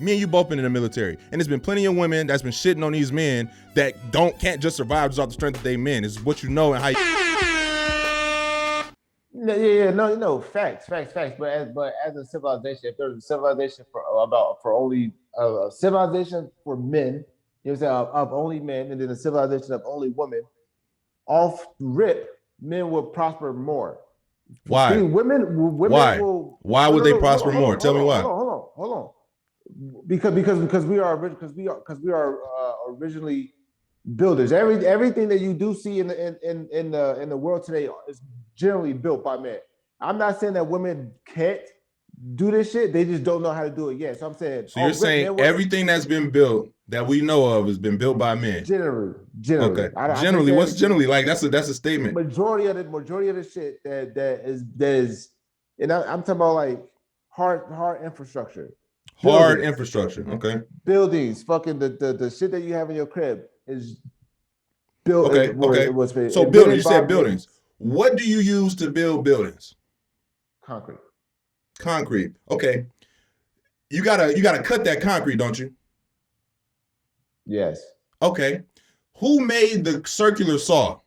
Me and you both been in the military, and there's been plenty of women that's been shitting on these men that can't just survive just off the strength that they men. It's what you know and how you. No, facts. But as a civilization, if there's a civilization for only a civilization for men, you know what I'm saying, of only men, and then a civilization of only women, off rip, men will prosper more. Why? Women Why? will. Why would they prosper more? Tell me why. Hold on. Because we are originally builders. Everything that you do see in the world today is generally built by men. I'm not saying that women can't do this shit. They just don't know how to do it yet. So I'm saying. So you're saying everything that's been built that we know of has been built by men. Generally. Okay. Generally, what's generally like? That's a statement. Majority of the shit that is, and I'm talking about like hard infrastructure. Hard infrastructure. Okay. Buildings, fucking the shit that you have in your crib is built. Okay. So buildings. You said buildings. What do you use to build buildings? Concrete. Okay. You gotta cut that concrete, don't you? Yes. Okay. Who made the circular saw?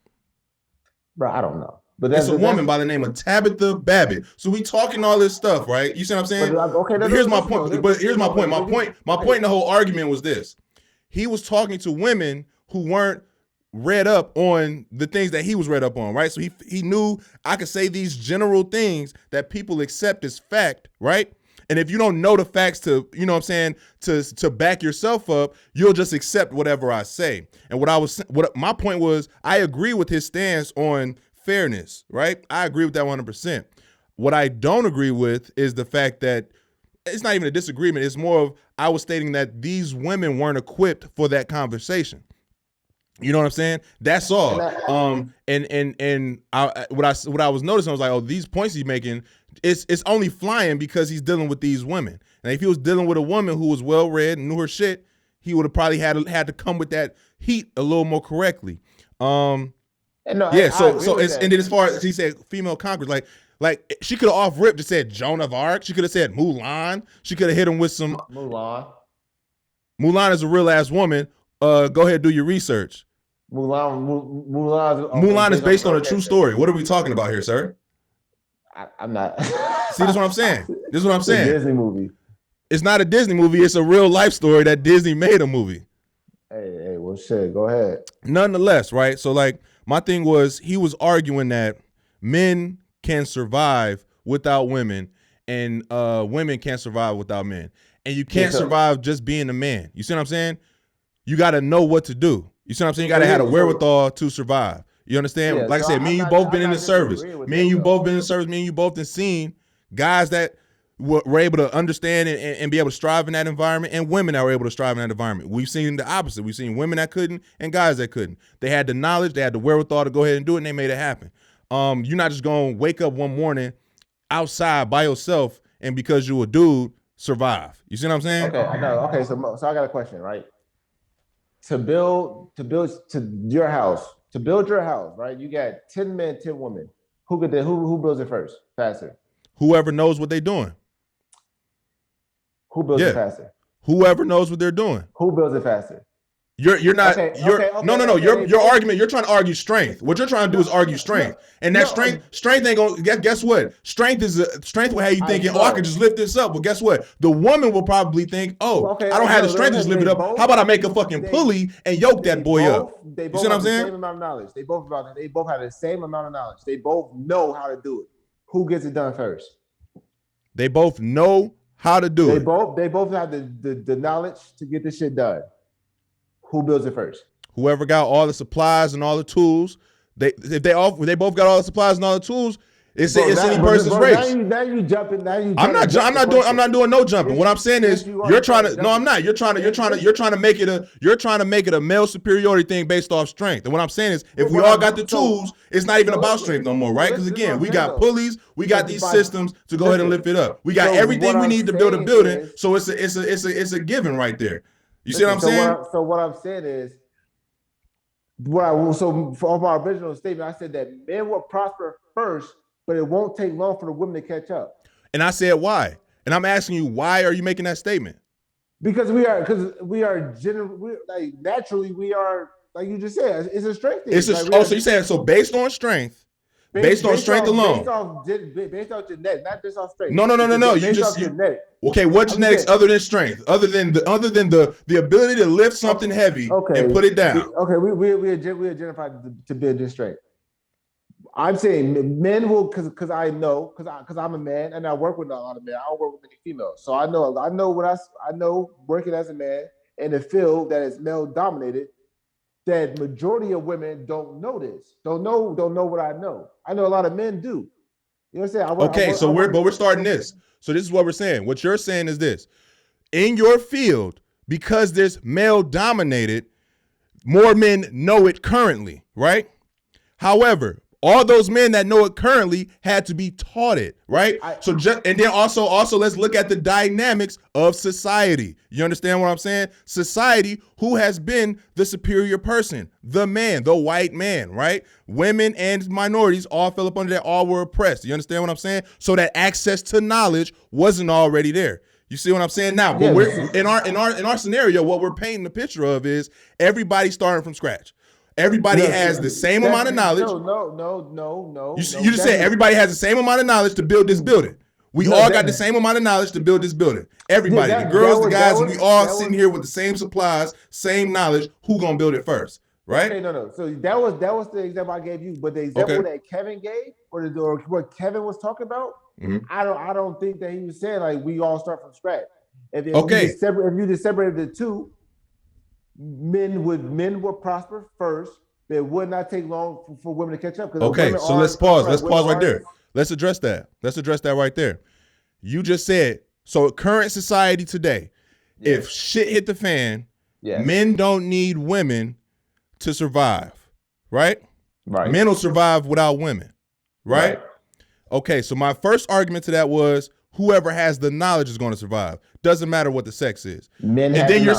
Bro, I don't know. But it's a woman by the name of Tabitha Babbitt. So we talking all this stuff, right? You see what I'm saying? But here's my point. My point in the whole argument was this. He was talking to women who weren't read up on the things that he was read up on, right? So he knew I could say these general things that people accept as fact, right? And if you don't know the facts to, you know what I'm saying, to back yourself up, you'll just accept whatever I say. And what my point was, I agree with his stance on fairness, right? I agree with that 100%. What I don't agree with is the fact that it's not even a disagreement. It's more of I was stating that these women weren't equipped for that conversation. You know what I'm saying? That's all. What I was noticing, I was like, oh, these points he's making, it's only flying because he's dealing with these women. And if he was dealing with a woman who was well read and knew her shit, he would have probably had to come with that heat a little more correctly. And then as far as he said, female conquerors, like she could have off rip just said Joan of Arc. She could have said Mulan. She could have hit him with some Mulan. Mulan is a real ass woman. Go ahead and do your research. Mulan is based on a true story. What are we talking about here, sir? I'm not. See, this is what I'm saying. This is what I'm saying. It's a Disney movie. It's not a Disney movie. It's a real life story that Disney made a movie. Hey, well, shit. Go ahead. Nonetheless, right? So, like, my thing was he was arguing that men can survive without women and women can't survive without men. And you can't survive just being a man. You see what I'm saying? You got to know what to do. You see what I'm saying? You got to have a wherewithal to survive. You understand? Yeah, like I said, me and you both been in the service. Me and you both been in the service. Me and you both have seen guys that were able to understand and be able to strive in that environment, and women that were able to strive in that environment. We've seen the opposite. We've seen women that couldn't and guys that couldn't. They had the knowledge, they had the wherewithal to go ahead and do it, and they made it happen. You're not just going to wake up one morning outside by yourself and because you're a dude, survive. You see what I'm saying? Okay, I know. Okay, so I got a question, right? To build your house, right? You got 10 men, 10 women. Who builds it first, faster? Whoever knows what they're doing. Who builds it faster? Whoever knows what they're doing. Who builds it faster? You're not. No. Your argument. You're trying to argue strength. What you're trying to do is argue strength, and that strength ain't gonna. Guess what? Strength will have you thinking, I could just lift this up. Well, guess what? The woman will probably think, I don't have the strength to just lift it up. How about I make a fucking pulley and yoke that boy up? They both have the same amount of knowledge. They both have the same amount of knowledge. They both know how to do it. Who gets it done first? They both know how to do it. They both have the knowledge to get this shit done. Who builds it first? Whoever got all the supplies and all the tools. They both got all the supplies and all the tools. It's any person's race. Now you jumping. I'm not doing no jumping. What I'm saying is you're trying to. No, I'm not. You're trying to make it a male superiority thing based off strength. And what I'm saying is, if we all got the tools, it's not even about strength no more, right? Because again, we got pulleys, we got these systems to go ahead and lift it up. We got everything we need to build a building. So it's a given right there. You see what I'm saying? So what I'm saying is, for my original statement, I said that men will prosper first, but it won't take long for the women to catch up. And I said why? And I'm asking you, why are you making that statement? Because we are like naturally we are like you just said, it's a strength thing. So you're saying so based on strength. Based on strength alone. Based off genetics, not just off strength. No. Okay, what genetics other than strength? Other than the ability to lift something heavy and put it down. Okay, we identified to build this strength. I'm saying men will because I'm a man and I work with a lot of men. I don't work with many females, so I know working as a man in a field that is male dominated. That majority of women don't know this, don't know what I know. I know a lot of men do. You know what I'm saying? We're starting this. So this is what we're saying. What you're saying is this: in your field, because there's male dominated, more men know it currently, right? However, all those men that know it currently had to be taught it, right? And then also let's look at the dynamics of society. You understand what I'm saying? Society, who has been the superior person? The man, the white man, right? Women and minorities all fell up under that, all were oppressed. You understand what I'm saying? So that access to knowledge wasn't already there. You see what I'm saying? Now, but we're in our scenario, what we're painting the picture of is everybody starting from scratch. Everybody has the same amount of knowledge. No. You just said everybody has the same amount of knowledge to build this building. We all got the same amount of knowledge to build this building. Everybody, the girls, the guys, and we all sitting here with the same supplies, same knowledge. Who gonna build it first, right? Okay, no. So that was the example I gave you, but the example that Kevin gave, or what Kevin was talking about, I don't think that he was saying like we all start from scratch. If you just separated the two. Men would prosper first. It would not take long for women to catch up. Okay, so let's pause. Let's pause right there. Let's address that. Let's address that right there. You just said, so current society today, if shit hit the fan, men don't need women to survive, right? Right. Men will survive without women, right? Okay, so my first argument to that was whoever has the knowledge is going to survive. Doesn't matter what the sex is. Men and then you're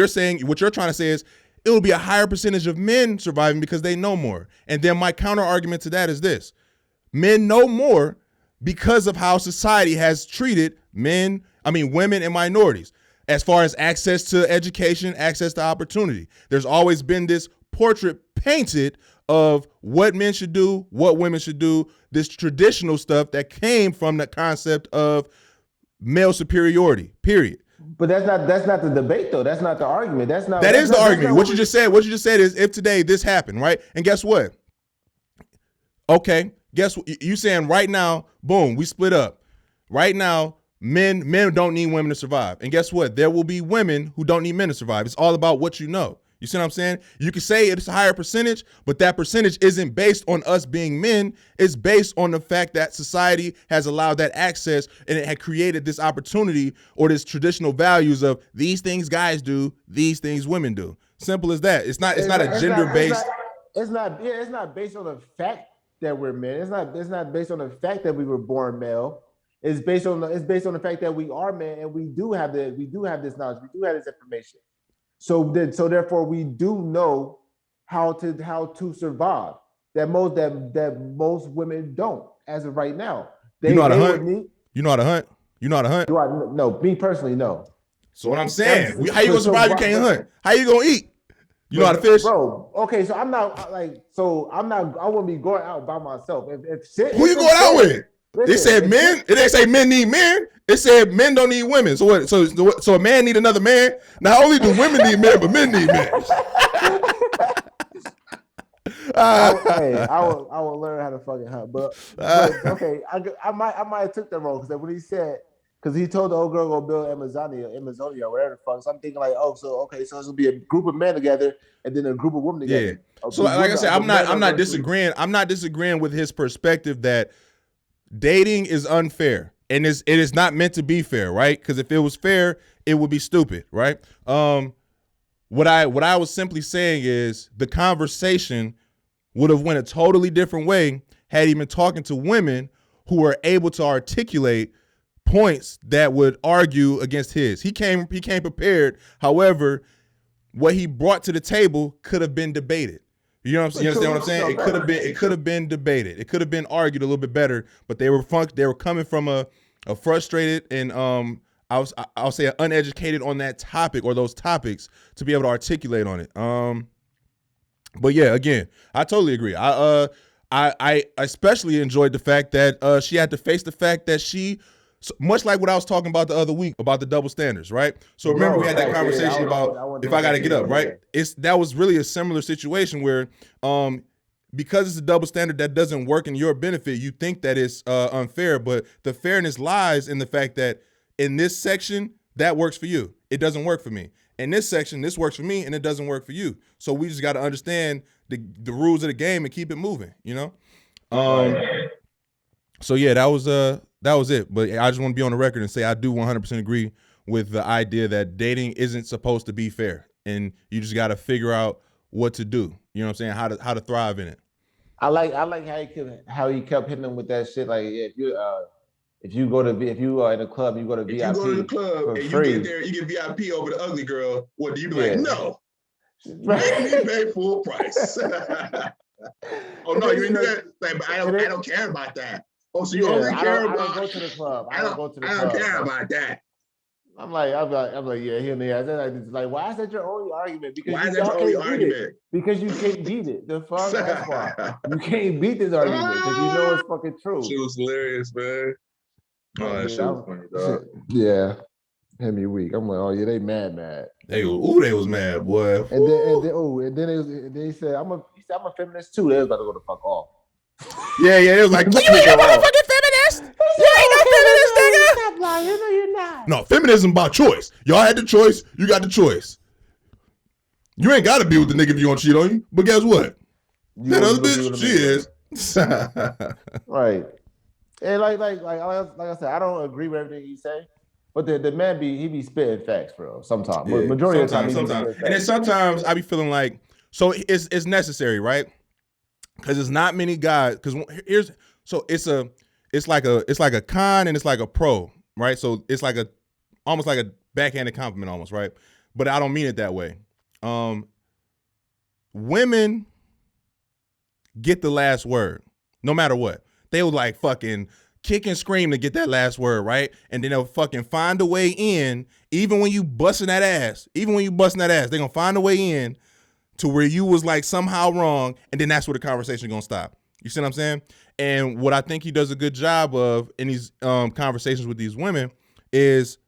saying what you're trying to say is it will be a higher percentage of men surviving because they know more. And then my counter argument to that is this: men know more because of how society has treated women and minorities as far as access to education, access to opportunity. There's always been this portrait painted of what men should do, what women should do, this traditional stuff that came from the concept of male superiority, period. But that's not the debate though. That's not the argument. That is the argument. What you just said is if today this happened, right? And guess what? Okay, guess what? You saying right now, boom, we split up. Right now, men don't need women to survive. And guess what? There will be women who don't need men to survive. It's all about what you know. You see what I'm saying? You can say it's a higher percentage, but that percentage isn't based on us being men. It's based on the fact that society has allowed that access and it had created this opportunity or this traditional values of these things guys do, these things women do. Simple as that. It's not a gender-based. It's not based on the fact that we're men. It's not based on the fact that we were born male. It's based on the fact that we are men and we do have this knowledge. We do have this information. So therefore, we do know how to survive. That most women don't, as of right now. You know how to hunt. You know how to hunt. You know how to hunt. No, me personally, no. So what I'm saying, how you gonna survive? You can't hunt. How you gonna eat? You know how to fish, bro. Okay, so I'm not. I wouldn't be going out by myself. Who you going out with? They said men. It didn't say men need men. It said men don't need women. So what? So a man need another man. Not only do women need men, but men need men. I will learn how to fucking hunt. But okay, I might have took that wrong because when he said, because he told the old girl go build Amazonia, or whatever the fuck. So I'm thinking like, so it's gonna be a group of men together and then a group of women together. Yeah. So like I said, I'm not disagreeing. I'm not disagreeing with his perspective that dating is unfair and it is not meant to be fair, right? Because if it was fair, it would be stupid, right? What I was simply saying is the conversation would have went a totally different way had he been talking to women who are able to articulate points that would argue against his. He came prepared. However, what he brought to the table could have been debated. You know what I'm saying? You understand what I'm saying? It could have been debated. It could have been argued a little bit better, but they were coming from a frustrated and I'll say uneducated on that topic or those topics to be able to articulate on it. But yeah, again, I totally agree. I especially enjoyed the fact that she had to face the fact that she, much like what I was talking about the other week about the double standards, right? So remember we had that conversation about if I got to get up, right? That was really a similar situation where because it's a double standard that doesn't work in your benefit, you think that it's unfair, but the fairness lies in the fact that in this section, that works for you. It doesn't work for me. In this section, this works for me, and it doesn't work for you. So we just got to understand the rules of the game and keep it moving, you know? So yeah, that was it. But I just want to be on the record and say I do 100% agree with the idea that dating isn't supposed to be fair, and you just got to figure out what to do. You know what I'm saying? How to thrive in it. I like how he kept hitting them with that shit. Like if you are in a club, you go to VIP. If you go to the club and you get there, you get VIP over the ugly girl. What do you be like? No, make me pay full price. Oh no, you ain't do that. Like, but I don't care about that. Oh, so you only care about? I don't go to the club. I don't care about that. I'm like, yeah, hear me. Like, why is that your only argument? Because why is that your only argument? Because you can't beat it. The fuck, that's why you can't beat this argument because you know it's fucking true. She was hilarious, man. Oh, that shit was funny, dog. Yeah, hit me weak. I'm like, oh yeah, they mad. They was mad, boy. And then he said, I'm a feminist too. They was about to go the fuck off. Yeah, it was like, you ain't no motherfucking feminist. You ain't no feminist, nigga. Stop lying. You know you're not. No, feminism about choice. Y'all had the choice. You got the choice. You ain't got to be with the nigga if you want to cheat on you. But guess what? That other bitch, she is. Right. And like I said, I don't agree with everything he say, but the man he be spitting facts, bro. Sometimes, yeah, majority of the time, sometimes. And then sometimes I be feeling like, so it's necessary, right? Because it's not many guys. Because it's like a con and it's like a pro, right? So it's like almost like a backhanded compliment, almost, right? But I don't mean it that way. Women get the last word, no matter what. They will like fucking kick and scream to get that last word, right? And then they'll fucking find a way in, even when you busting that ass, they're gonna find a way in to where you was like somehow wrong, and then that's where the conversation is gonna stop. You see what I'm saying? And what I think he does a good job of in these conversations with these women is,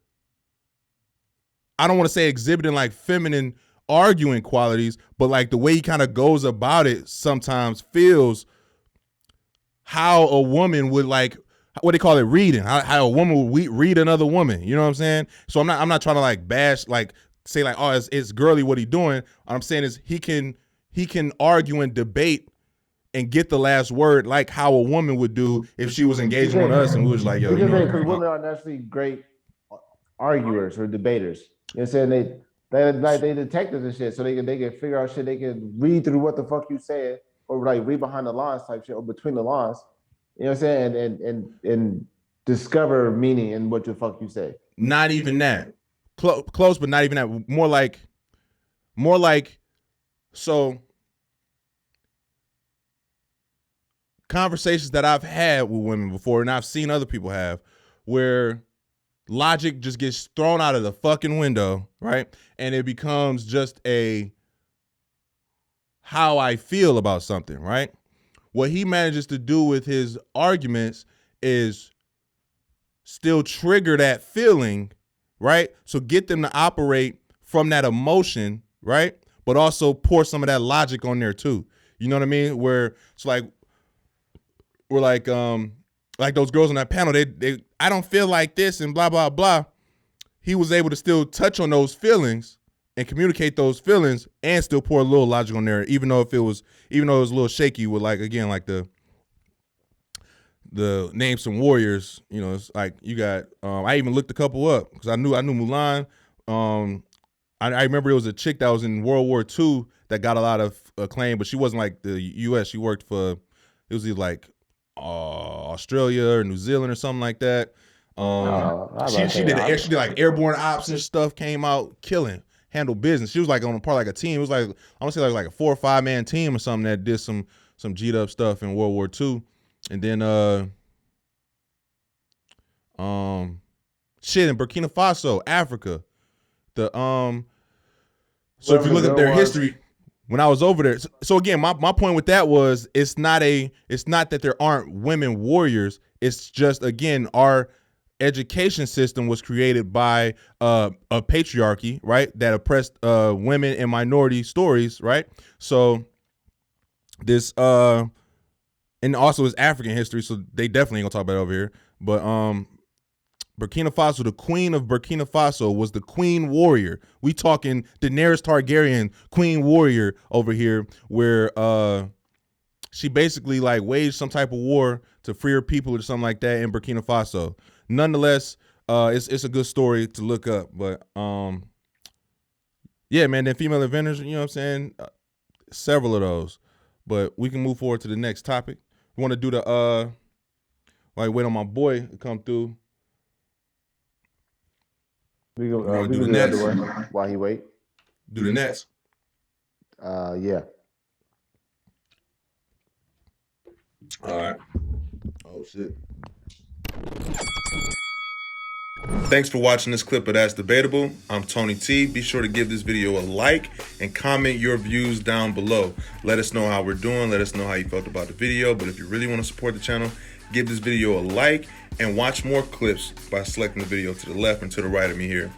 I don't want to say exhibiting like feminine arguing qualities, but like the way he kind of goes about it sometimes feels how a woman would like, what they call it, reading, how a woman would read another woman. You know what I'm saying? So I'm not trying to like bash, like say like, oh, it's girly what he doing. What I'm saying is he can argue and debate and get the last word like how a woman would do if she was engaging with us and we was like, yo. Because women are naturally great arguers or debaters. You know what I'm saying? They detectives and shit, so they can figure out shit. They can read through what the fuck you said, or like read behind the lines type shit, or between the lines. You know what I'm saying? And discover meaning in what the fuck you say. Not even that. Close, but not even that. More like, so conversations that I've had with women before, and I've seen other people have, where logic just gets thrown out of the fucking window, right? And it becomes just how I feel about something, right? What he manages to do with his arguments is still trigger that feeling, right? So get them to operate from that emotion, right? But also pour some of that logic on there too. You know what I mean? Where it's like, we're like those girls on that panel, they I don't feel like this and blah, blah, blah. He was able to still touch on those feelings and communicate those feelings and still pour a little logic on there, even though it was a little shaky with like, again, like the name some warriors, you know, it's like you got, I even looked a couple up because I knew Mulan. I remember it was a chick that was in World War II that got a lot of acclaim, but she wasn't like the U.S. She worked for, it was either like Australia or New Zealand or something like that. She did like airborne ops and stuff, came out killing, handled business. She was like on a part like a team. It was like, I want to say like a 4 or 5 man team or something that did some G'd up stuff in World War II. And then shit in Burkina Faso, Africa. The So if you look at their history, when I was over there, so again, my point with that was it's not that there aren't women warriors. It's just, again, our education system was created by a patriarchy, right, that oppressed women and minority stories, right? So this and also it's African history, so they definitely ain't gonna talk about it over here. But Burkina Faso, the queen of Burkina Faso was the queen warrior. We talking Daenerys Targaryen, queen warrior over here, where she basically like waged some type of war to free her people or something like that in Burkina Faso. Nonetheless, it's a good story to look up. But yeah, man, then female inventors, you know what I'm saying? Several of those. But we can move forward to the next topic. We want to do the wait on my boy to come through. We can do the next while he wait. Do the next. Yeah. All right. Oh shit. Thanks for watching this clip of That's Debatable. I'm Tony T. Be sure to give this video a like and comment your views down below. Let us know how we're doing. Let us know how you felt about the video. But if you really want to support the channel, give this video a like and watch more clips by selecting the video to the left and to the right of me here.